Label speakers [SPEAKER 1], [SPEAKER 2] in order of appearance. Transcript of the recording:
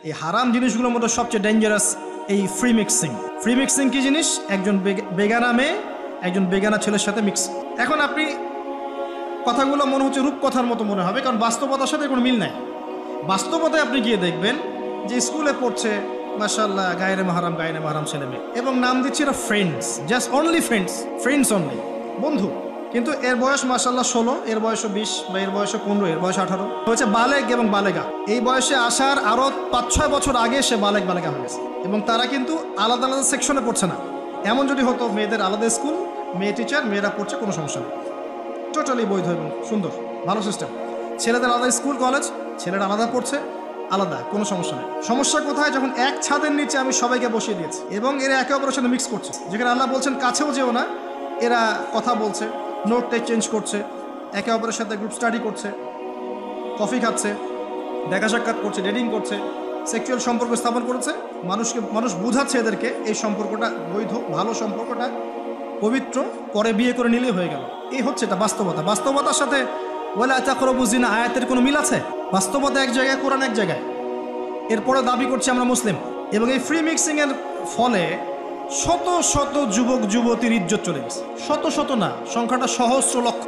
[SPEAKER 1] এই হারাম জিনিসগুলোর মধ্যে সবচেয়ে ডেঞ্জারাস এই ফ্রি মিক্সিং। ফ্রি মিক্সিং কি জিনিস? একজন বেগানা মেয়ে একজন বেগানা ছেলের সাথে মিক্স। এখন আপনি কথাগুলো মনে হচ্ছে রূপকথার মতো মনে হবে, কারণ বাস্তবতার সাথে কোনো মিল নাই। বাস্তবতায় আপনি গিয়ে দেখবেন যে স্কুলে পড়ছে মাশাআল্লাহ গায়রে মাহারাম ছেলে মেয়ে, এবং নাম দিচ্ছে এরা friends, just only friends only, বন্ধু। কিন্তু এর বয়স মাশাআল্লাহ 16, এর বয়স 20, বা এর বয়স 15, এর বয়স 18 হয়েছে। বালেগ এবং বালেগা, এই বয়সে আসার আরও 5-6 বছর আগে সে বালেগা হয়ে গেছে। এবং তারা কিন্তু আলাদা আলাদা সেকশনে পড়ছে না। এমন যদি হতো মেয়েদের আলাদা স্কুল, মেয়ে টিচার, মেয়েরা পড়ছে, কোনো সমস্যা নেই, টোটালি বৈধ এবং সুন্দর, ভালো সিস্টেম। ছেলেদের আলাদা স্কুল কলেজ, ছেলেরা আলাদা পড়ছে, আলাদা, কোনো সমস্যা নেই। সমস্যা কোথায়? যখন এক ছাদের নিচে আমি সবাইকে বসিয়ে দিয়েছি এবং এরা একে অপরের সাথে মিক্স করছে, যেখানে আল্লাহ বলছেন কাছেও যেও না, এরা কথা বলছে, নোট টেক চেঞ্জ করছে, একে অপরের সাথে গ্রুপ স্টাডি করছে, কফি খাচ্ছে, দেখা সাক্ষাৎ করছে, ডেটিং করছে, সেক্সুয়াল সম্পর্ক স্থাপন করেছে। মানুষ বুঝাচ্ছে এদেরকে এই সম্পর্কটা বৈধ, ভালো সম্পর্কটা পবিত্র, পরে বিয়ে করে নিলেই হয়ে গেল। এই হচ্ছে এটা বাস্তবতা। বাস্তবতার সাথে ওয়ালা তাকরাবু জিনা আয়াতের কোনো মিল আছে? বাস্তবতা এক জায়গায়, কোরআন এক জায়গায়। এরপরে দাবি করছি আমরা মুসলিম। এবং এই ফ্রি মিক্সিং এর ফলে শত শত যুবক যুবতীর ইজ্জত চলে গেছে। শত শত না, সংখ্যাটা সহস্র লক্ষ।